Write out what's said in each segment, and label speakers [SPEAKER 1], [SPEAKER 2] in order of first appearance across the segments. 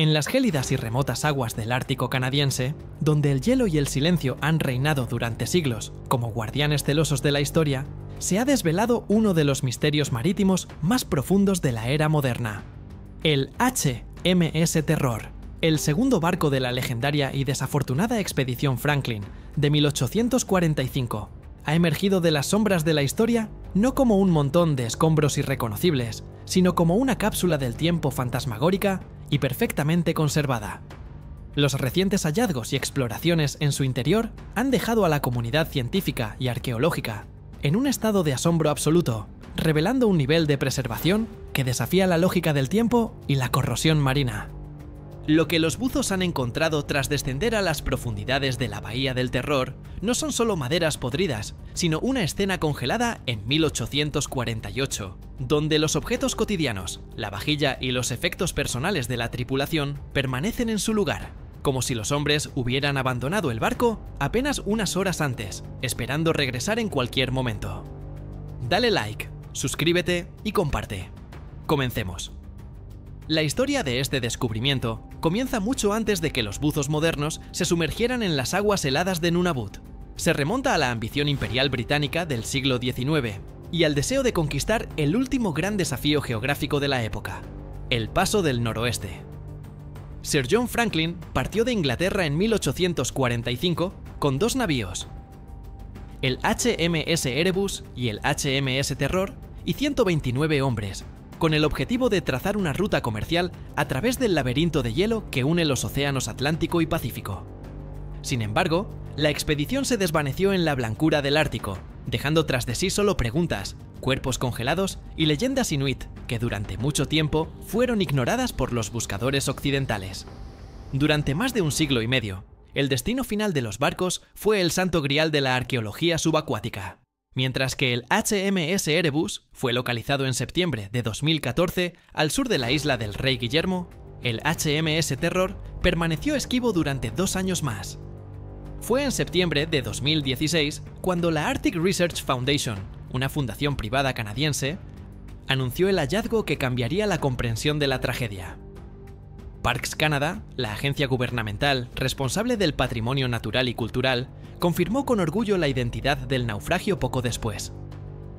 [SPEAKER 1] En las gélidas y remotas aguas del Ártico canadiense, donde el hielo y el silencio han reinado durante siglos como guardianes celosos de la historia, se ha desvelado uno de los misterios marítimos más profundos de la era moderna: el HMS Terror, el segundo barco de la legendaria y desafortunada expedición Franklin de 1845. Ha emergido de las sombras de la historia no como un montón de escombros irreconocibles, sino como una cápsula del tiempo fantasmagórica y perfectamente conservada. Los recientes hallazgos y exploraciones en su interior han dejado a la comunidad científica y arqueológica en un estado de asombro absoluto, revelando un nivel de preservación que desafía la lógica del tiempo y la corrosión marina. Lo que los buzos han encontrado tras descender a las profundidades de la Bahía del Terror no son solo maderas podridas, sino una escena congelada en 1848, donde los objetos cotidianos, la vajilla y los efectos personales de la tripulación permanecen en su lugar, como si los hombres hubieran abandonado el barco apenas unas horas antes, esperando regresar en cualquier momento. Dale like, suscríbete y comparte. Comencemos. La historia de este descubrimiento comienza mucho antes de que los buzos modernos se sumergieran en las aguas heladas de Nunavut. Se remonta a la ambición imperial británica del siglo XIX y al deseo de conquistar el último gran desafío geográfico de la época: el Paso del Noroeste. Sir John Franklin partió de Inglaterra en 1845 con dos navíos, el HMS Erebus y el HMS Terror, y 129 hombres, con el objetivo de trazar una ruta comercial a través del laberinto de hielo que une los océanos Atlántico y Pacífico. Sin embargo, la expedición se desvaneció en la blancura del Ártico, dejando tras de sí solo preguntas, cuerpos congelados y leyendas inuit que durante mucho tiempo fueron ignoradas por los buscadores occidentales. Durante más de un siglo y medio, el destino final de los barcos fue el santo grial de la arqueología subacuática. Mientras que el HMS Erebus fue localizado en septiembre de 2014 al sur de la isla del Rey Guillermo, el HMS Terror permaneció esquivo durante 2 años más. Fue en septiembre de 2016 cuando la Arctic Research Foundation, una fundación privada canadiense, anunció el hallazgo que cambiaría la comprensión de la tragedia. Parks Canada, la agencia gubernamental responsable del patrimonio natural y cultural, confirmó con orgullo la identidad del naufragio poco después.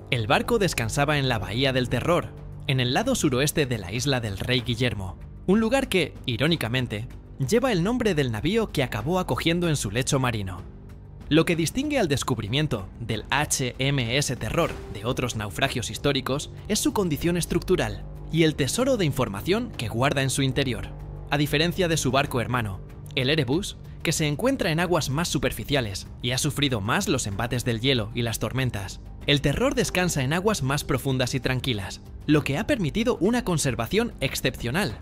[SPEAKER 1] El barco descansaba en la Bahía del Terror, en el lado suroeste de la isla del Rey Guillermo, un lugar que, irónicamente, lleva el nombre del navío que acabó acogiendo en su lecho marino. Lo que distingue al descubrimiento del HMS Terror de otros naufragios históricos es su condición estructural y el tesoro de información que guarda en su interior. A diferencia de su barco hermano, el Erebus, que se encuentra en aguas más superficiales y ha sufrido más los embates del hielo y las tormentas, el Terror descansa en aguas más profundas y tranquilas, lo que ha permitido una conservación excepcional.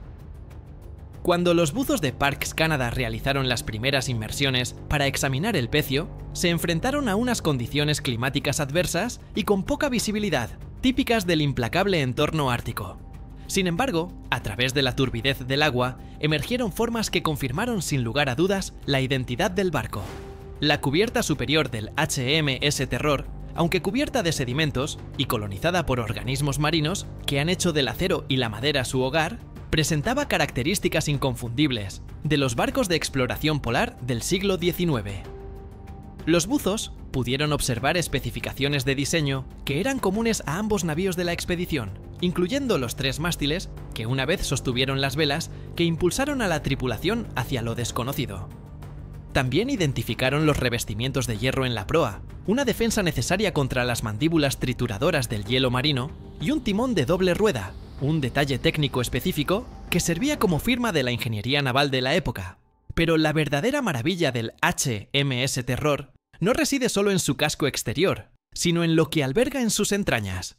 [SPEAKER 1] Cuando los buzos de Parks Canada realizaron las primeras inmersiones para examinar el pecio, se enfrentaron a unas condiciones climáticas adversas y con poca visibilidad, típicas del implacable entorno ártico. Sin embargo, a través de la turbidez del agua, emergieron formas que confirmaron sin lugar a dudas la identidad del barco. La cubierta superior del HMS Terror, aunque cubierta de sedimentos y colonizada por organismos marinos que han hecho del acero y la madera su hogar, presentaba características inconfundibles de los barcos de exploración polar del siglo XIX. Los buzos pudieron observar especificaciones de diseño que eran comunes a ambos navíos de la expedición, incluyendo los 3 mástiles que una vez sostuvieron las velas que impulsaron a la tripulación hacia lo desconocido. También identificaron los revestimientos de hierro en la proa, una defensa necesaria contra las mandíbulas trituradoras del hielo marino y un timón de doble rueda, un detalle técnico específico que servía como firma de la ingeniería naval de la época. Pero la verdadera maravilla del HMS Terror no reside solo en su casco exterior, sino en lo que alberga en sus entrañas.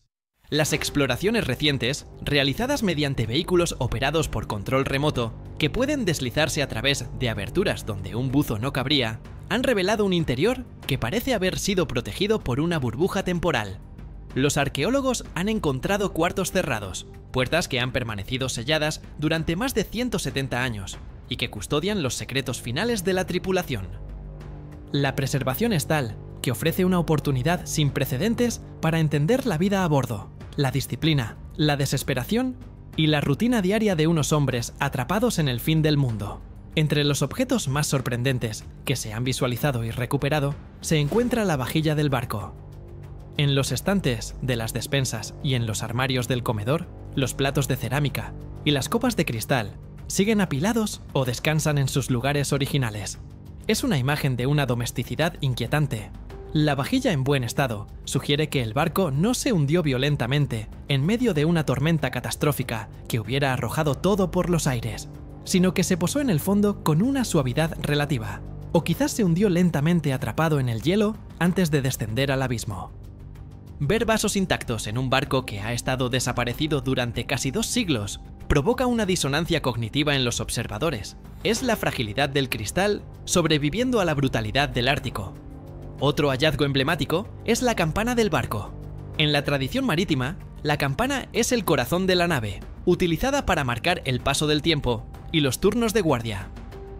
[SPEAKER 1] Las exploraciones recientes, realizadas mediante vehículos operados por control remoto, que pueden deslizarse a través de aberturas donde un buzo no cabría, han revelado un interior que parece haber sido protegido por una burbuja temporal. Los arqueólogos han encontrado cuartos cerrados, puertas que han permanecido selladas durante más de 170 años y que custodian los secretos finales de la tripulación. La preservación es tal que ofrece una oportunidad sin precedentes para entender la vida a bordo, la disciplina, la desesperación y la rutina diaria de unos hombres atrapados en el fin del mundo. Entre los objetos más sorprendentes que se han visualizado y recuperado se encuentra la vajilla del barco. En los estantes de las despensas y en los armarios del comedor, los platos de cerámica y las copas de cristal siguen apilados o descansan en sus lugares originales. Es una imagen de una domesticidad inquietante. La vajilla en buen estado sugiere que el barco no se hundió violentamente en medio de una tormenta catastrófica que hubiera arrojado todo por los aires, sino que se posó en el fondo con una suavidad relativa, o quizás se hundió lentamente atrapado en el hielo antes de descender al abismo. Ver vasos intactos en un barco que ha estado desaparecido durante casi 2 siglos provoca una disonancia cognitiva en los observadores. Es la fragilidad del cristal sobreviviendo a la brutalidad del Ártico. Otro hallazgo emblemático es la campana del barco. En la tradición marítima, la campana es el corazón de la nave, utilizada para marcar el paso del tiempo y los turnos de guardia.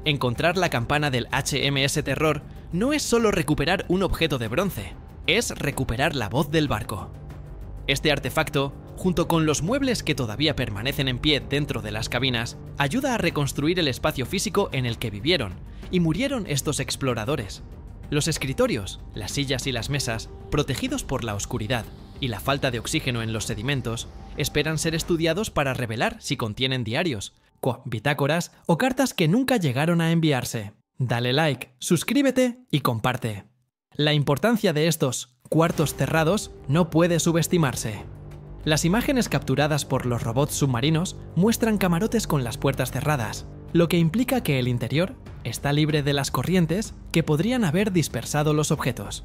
[SPEAKER 1] Encontrar la campana del HMS Terror no es solo recuperar un objeto de bronce, es recuperar la voz del barco. Este artefacto, junto con los muebles que todavía permanecen en pie dentro de las cabinas, ayuda a reconstruir el espacio físico en el que vivieron y murieron estos exploradores. Los escritorios, las sillas y las mesas, protegidos por la oscuridad y la falta de oxígeno en los sedimentos, esperan ser estudiados para revelar si contienen diarios, bitácoras o cartas que nunca llegaron a enviarse. Dale like, suscríbete y comparte. La importancia de estos cuartos cerrados no puede subestimarse. Las imágenes capturadas por los robots submarinos muestran camarotes con las puertas cerradas, lo que implica que el interior está libre de las corrientes que podrían haber dispersado los objetos.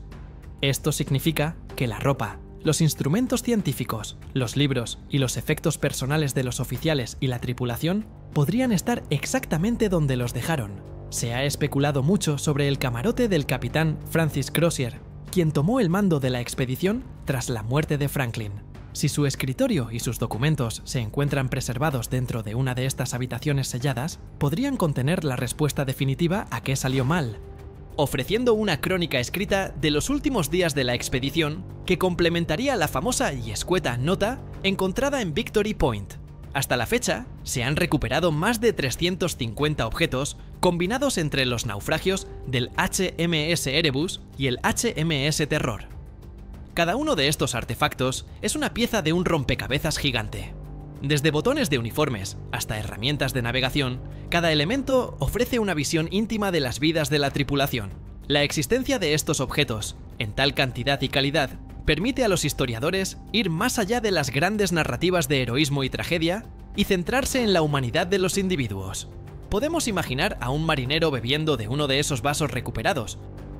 [SPEAKER 1] Esto significa que la ropa, los instrumentos científicos, los libros y los efectos personales de los oficiales y la tripulación podrían estar exactamente donde los dejaron. Se ha especulado mucho sobre el camarote del capitán Francis Crozier, quien tomó el mando de la expedición tras la muerte de Franklin. Si su escritorio y sus documentos se encuentran preservados dentro de una de estas habitaciones selladas, podrían contener la respuesta definitiva a qué salió mal, ofreciendo una crónica escrita de los últimos días de la expedición que complementaría la famosa y escueta nota encontrada en Victory Point. Hasta la fecha, se han recuperado más de 350 objetos combinados entre los naufragios del HMS Erebus y el HMS Terror. Cada uno de estos artefactos es una pieza de un rompecabezas gigante. Desde botones de uniformes hasta herramientas de navegación, cada elemento ofrece una visión íntima de las vidas de la tripulación. La existencia de estos objetos, en tal cantidad y calidad, permite a los historiadores ir más allá de las grandes narrativas de heroísmo y tragedia y centrarse en la humanidad de los individuos. Podemos imaginar a un marinero bebiendo de uno de esos vasos recuperados,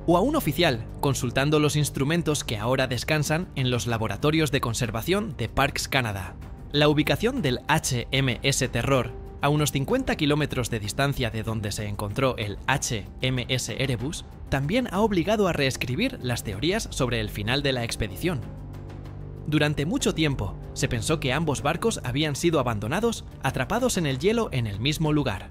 [SPEAKER 1] o a un oficial consultando los instrumentos que ahora descansan en los laboratorios de conservación de Parks Canada. La ubicación del HMS Terror, a unos 50 kilómetros de distancia de donde se encontró el HMS Erebus, también ha obligado a reescribir las teorías sobre el final de la expedición. Durante mucho tiempo, se pensó que ambos barcos habían sido abandonados, atrapados en el hielo en el mismo lugar.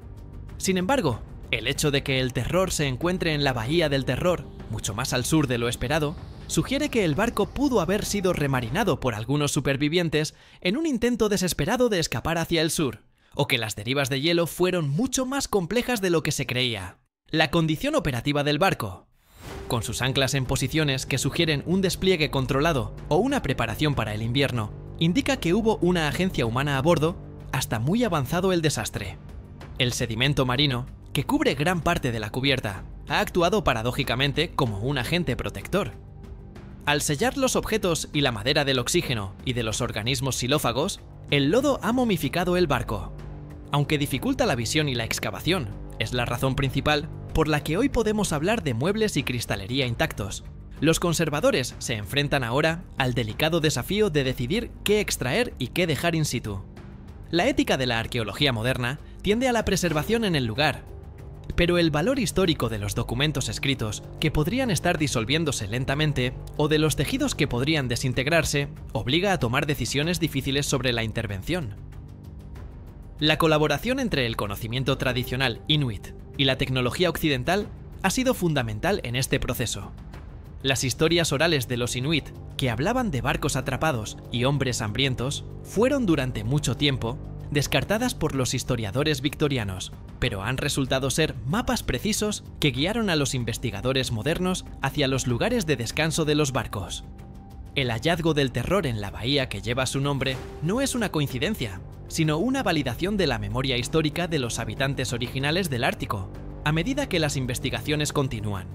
[SPEAKER 1] Sin embargo, el hecho de que el Terror se encuentre en la Bahía del Terror, mucho más al sur de lo esperado, sugiere que el barco pudo haber sido remarinado por algunos supervivientes en un intento desesperado de escapar hacia el sur, o que las derivas de hielo fueron mucho más complejas de lo que se creía. La condición operativa del barco, con sus anclas en posiciones que sugieren un despliegue controlado o una preparación para el invierno, indica que hubo una agencia humana a bordo hasta muy avanzado el desastre. El sedimento marino, que cubre gran parte de la cubierta, ha actuado paradójicamente como un agente protector. Al sellar los objetos y la madera del oxígeno y de los organismos xilófagos, el lodo ha momificado el barco. Aunque dificulta la visión y la excavación, es la razón principal por la que hoy podemos hablar de muebles y cristalería intactos. Los conservadores se enfrentan ahora al delicado desafío de decidir qué extraer y qué dejar in situ. La ética de la arqueología moderna tiende a la preservación en el lugar, pero el valor histórico de los documentos escritos, que podrían estar disolviéndose lentamente, o de los tejidos que podrían desintegrarse, obliga a tomar decisiones difíciles sobre la intervención. La colaboración entre el conocimiento tradicional inuit y la tecnología occidental ha sido fundamental en este proceso. Las historias orales de los inuit, que hablaban de barcos atrapados y hombres hambrientos, fueron durante mucho tiempo descartadas por los historiadores victorianos, pero han resultado ser mapas precisos que guiaron a los investigadores modernos hacia los lugares de descanso de los barcos. El hallazgo del terror en la bahía que lleva su nombre no es una coincidencia, sino una validación de la memoria histórica de los habitantes originales del Ártico, a medida que las investigaciones continúan.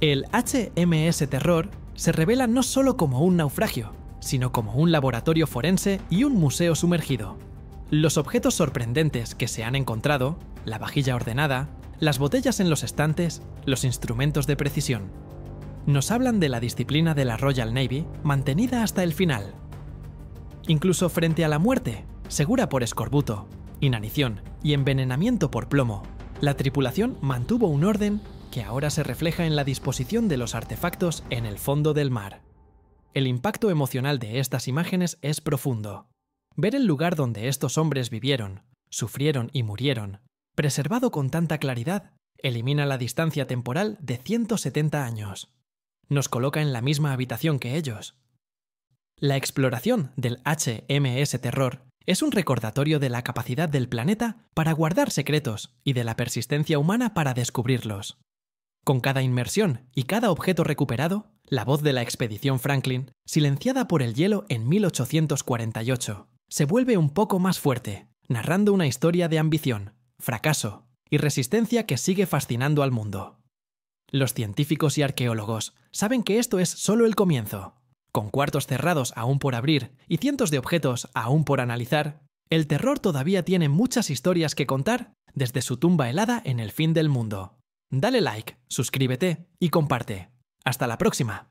[SPEAKER 1] El HMS Terror se revela no solo como un naufragio, sino como un laboratorio forense y un museo sumergido. Los objetos sorprendentes que se han encontrado, la vajilla ordenada, las botellas en los estantes, los instrumentos de precisión, nos hablan de la disciplina de la Royal Navy mantenida hasta el final. Incluso frente a la muerte, segura por escorbuto, inanición y envenenamiento por plomo, la tripulación mantuvo un orden que ahora se refleja en la disposición de los artefactos en el fondo del mar. El impacto emocional de estas imágenes es profundo. Ver el lugar donde estos hombres vivieron, sufrieron y murieron, preservado con tanta claridad, elimina la distancia temporal de 170 años. Nos coloca en la misma habitación que ellos. La exploración del HMS Terror es un recordatorio de la capacidad del planeta para guardar secretos y de la persistencia humana para descubrirlos. Con cada inmersión y cada objeto recuperado, la voz de la expedición Franklin, silenciada por el hielo en 1848, se vuelve un poco más fuerte, narrando una historia de ambición, fracaso y resistencia que sigue fascinando al mundo. Los científicos y arqueólogos saben que esto es solo el comienzo. Con cuartos cerrados aún por abrir y cientos de objetos aún por analizar, el terror todavía tiene muchas historias que contar desde su tumba helada en el fin del mundo. Dale like, suscríbete y comparte. ¡Hasta la próxima!